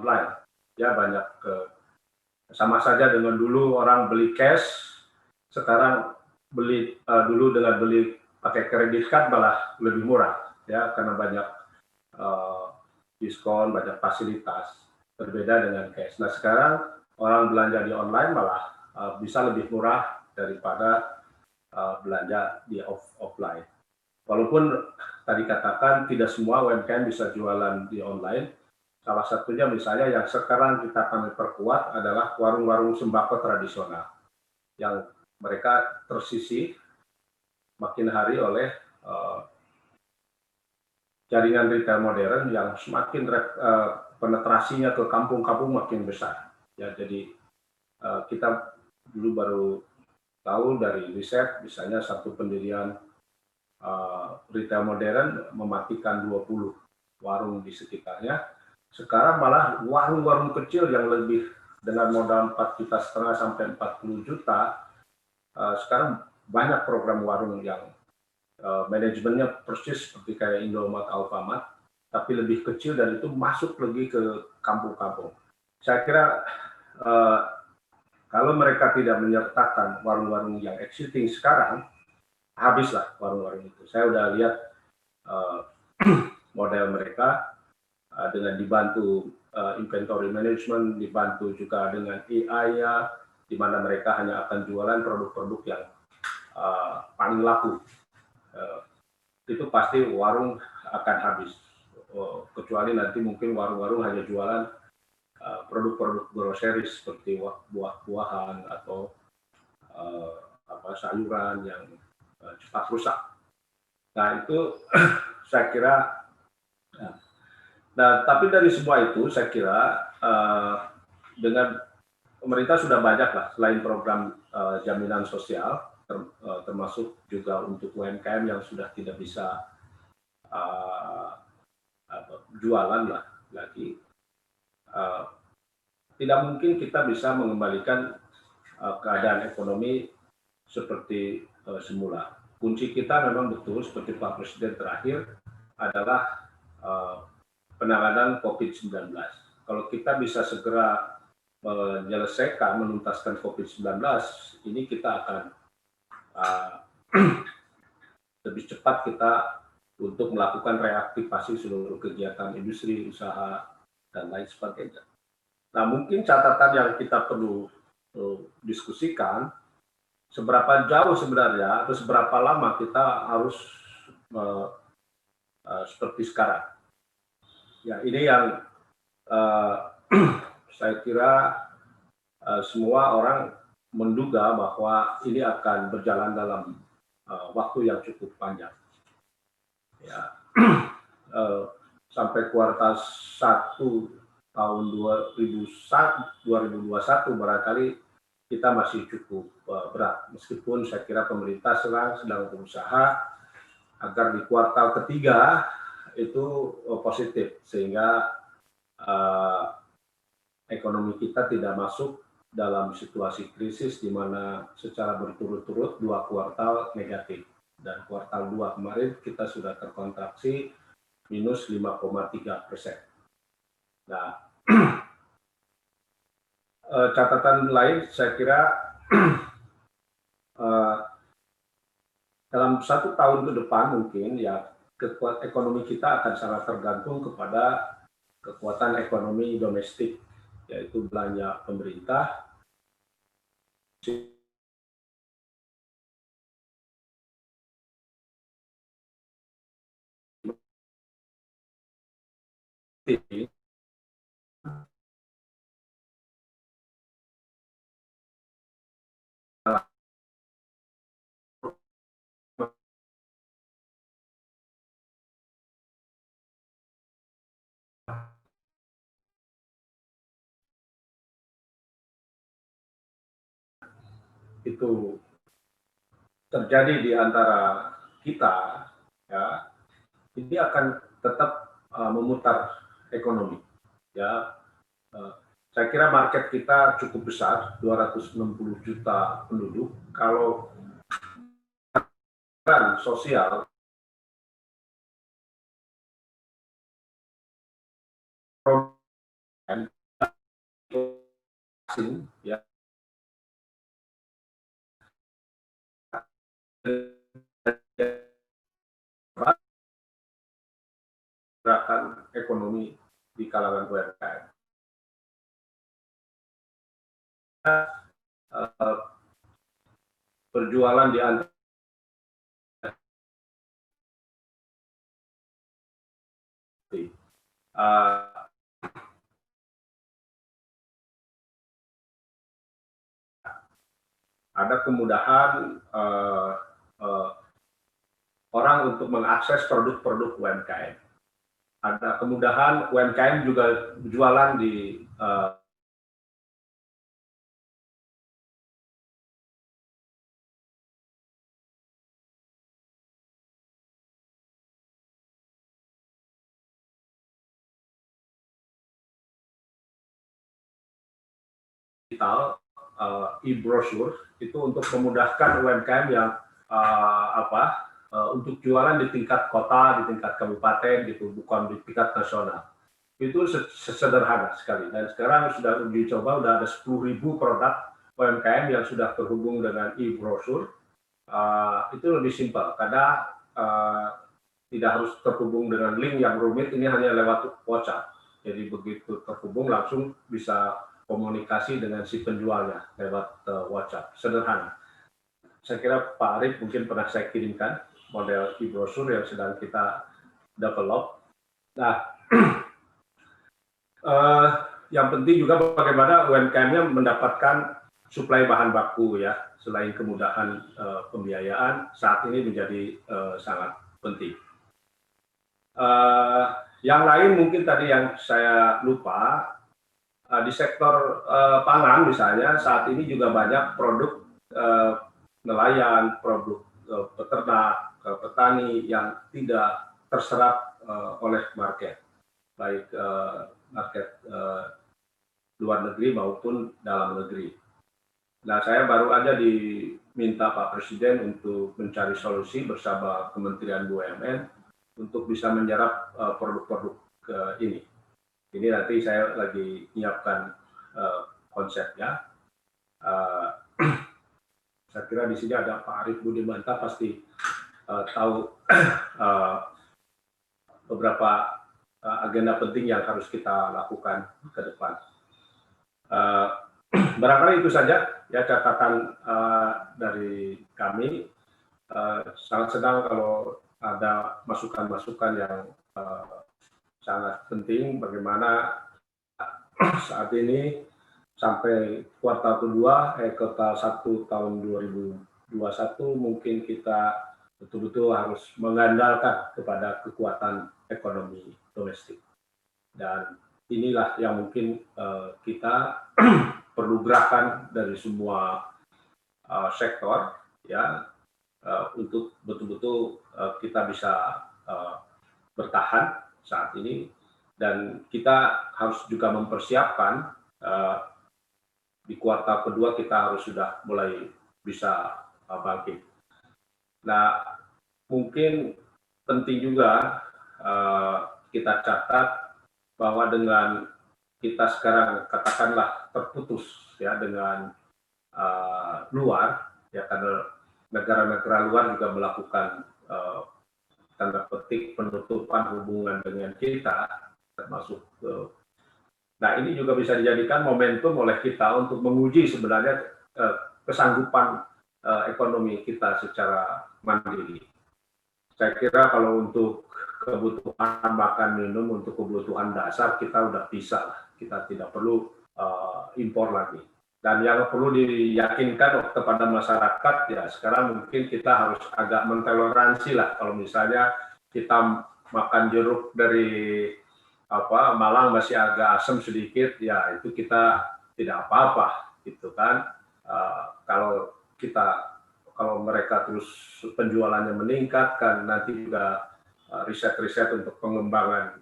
online. Ya banyak sama saja dengan dulu orang beli cash, sekarang dulu dengan beli pakai kredit card malah lebih murah ya karena banyak diskon, banyak fasilitas berbeda dengan cash. Nah sekarang orang belanja di online malah bisa lebih murah daripada belanja di offline. Walaupun tadi katakan tidak semua UMKM bisa jualan di online. Salah satunya misalnya yang sekarang kita kami perkuat adalah warung-warung sembako tradisional yang mereka tersisih makin hari oleh jaringan retail modern yang semakin penetrasinya ke kampung-kampung makin besar. Ya, jadi kita dulu baru tahu dari riset, misalnya satu pendirian retail modern mematikan 20 warung di sekitarnya. Sekarang malah warung-warung kecil yang lebih dengan modal 4,5 juta sampai 40 juta, sekarang banyak program warung yang manajemennya persis seperti kayak Indomaret, Alfamart, tapi lebih kecil dan itu masuk lagi ke kampung-kampung. Saya kira kalau mereka tidak menyertakan warung-warung yang existing sekarang, habislah warung-warung itu. Saya udah lihat model mereka dengan dibantu inventory management, dibantu juga dengan AI-nya, di mana mereka hanya akan jualan produk-produk yang paling laku. Itu pasti warung akan habis. Kecuali nanti mungkin warung-warung hanya jualan produk-produk grocery seperti buah-buahan atau sayuran yang cepat rusak. Nah itu saya kira. Nah tapi dari semua itu saya kira dengan pemerintah sudah banyak lah selain program jaminan sosial termasuk juga untuk UMKM yang sudah tidak bisa jualan lah lagi. Tidak mungkin kita bisa mengembalikan keadaan ekonomi seperti semula. Kunci kita memang betul seperti Pak Presiden terakhir adalah penanganan COVID-19. Kalau kita bisa segera menyelesaikan, menuntaskan COVID-19, ini kita akan lebih cepat kita untuk melakukan reaktivasi seluruh kegiatan industri, usaha, dan lain sebagainya. Nah, mungkin catatan yang kita perlu diskusikan, seberapa jauh sebenarnya atau seberapa lama kita harus seperti sekarang. Ya, ini yang saya kira semua orang menduga bahwa ini akan berjalan dalam waktu yang cukup panjang. Ya, sampai kuartal 1 tahun 2021 barangkali kita masih cukup berat, meskipun saya kira pemerintah sedang berusaha agar di kuartal ketiga itu positif, sehingga ekonomi kita tidak masuk dalam situasi krisis di mana secara berturut-turut 2 kuartal negatif. Dan kuartal 2 kemarin kita sudah terkontraksi minus 5,3%. Nah, catatan lain saya kira dalam 1 tahun ke depan mungkin ya kekuatan ekonomi kita akan sangat tergantung kepada kekuatan ekonomi domestik, yaitu belanja pemerintah, itu terjadi di antara kita, ya, ini akan tetap memutar ekonomi. Ya, saya kira market kita cukup besar, 260 juta penduduk. Kalau sosial asing ya gerakan ekonomi di kalangan UMKM. Berjualan di antara ada kemudahan orang untuk mengakses produk-produk UMKM. Ada kemudahan UMKM juga jualan di digital, e-brochure itu untuk memudahkan UMKM yang untuk jualan di tingkat kota, di tingkat kabupaten gitu, bukan di tingkat nasional. Itu sederhana sekali. Dan sekarang sudah uji coba, sudah ada 10.000 produk UMKM yang sudah terhubung dengan e-brochure. Itu lebih simpel karena tidak harus terhubung dengan link yang rumit, ini hanya lewat WhatsApp. Jadi begitu terhubung langsung bisa komunikasi dengan si penjualnya lewat WhatsApp. Sederhana. Saya kira Pak Arief mungkin pernah saya kirimkan model e-brochure yang sedang kita develop. Nah, yang penting juga bagaimana UMKM-nya mendapatkan suplai bahan baku ya, selain kemudahan pembiayaan saat ini menjadi sangat penting. Yang lain mungkin tadi yang saya lupa, di sektor pangan misalnya saat ini juga banyak produk nelayan, produk peternak, petani yang tidak terserap oleh market, baik market luar negeri maupun dalam negeri. Nah, saya baru aja diminta Pak Presiden untuk mencari solusi bersama Kementerian BUMN untuk bisa menyerap produk-produk ini. Ini nanti saya lagi menyiapkan konsepnya. Saya kira di sini ada Pak Arief Budimanta pasti tahu beberapa agenda penting yang harus kita lakukan ke depan. Barangkali itu saja ya catatan dari kami. Sangat senang kalau ada masukan-masukan yang sangat penting bagaimana saat ini sampai kuartal kedua, kuartal 1 tahun 2021 mungkin kita betul-betul harus mengandalkan kepada kekuatan ekonomi domestik. Dan inilah yang mungkin kita perlu gerakan dari semua sektor ya untuk betul-betul kita bisa bertahan saat ini, dan kita harus juga mempersiapkan di kuartal kedua kita harus sudah mulai bisa bangkit. Nah, mungkin penting juga kita catat bahwa dengan kita sekarang katakanlah terputus ya dengan luar ya, karena negara-negara luar juga melakukan tanda petik penutupan hubungan dengan kita, termasuk nah ini juga bisa dijadikan momentum oleh kita untuk menguji sebenarnya kesanggupan ekonomi kita secara mandiri. Saya kira kalau untuk kebutuhan makan minum, untuk kebutuhan dasar kita udah bisa, kita tidak perlu impor lagi. Dan yang perlu diyakinkan kepada masyarakat ya sekarang mungkin kita harus agak mentoleransi lah, kalau misalnya kita makan jeruk dari Malang masih agak asam sedikit ya itu kita tidak apa-apa gitu kan. Kalau mereka terus penjualannya meningkat kan nanti juga riset-riset untuk pengembangan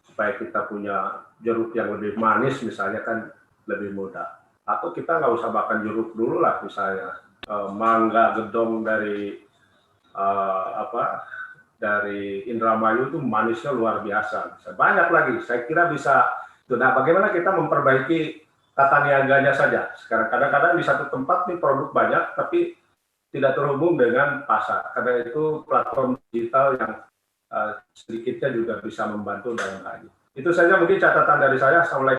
supaya kita punya jeruk yang lebih manis misalnya kan lebih mudah. Atau kita nggak usah makan jeruk dulu lah misalnya mangga gedong dari dari Indramayu itu manisnya luar biasa. Banyak lagi, saya kira bisa. Nah, bagaimana kita memperbaiki tata niaganya saja. Sekarang kadang-kadang di satu tempat nih produk banyak, tapi tidak terhubung dengan pasar. Karena itu platform digital yang sedikitnya juga bisa membantu dalam hal ini. Itu saja mungkin catatan dari saya. Assalamualaikum.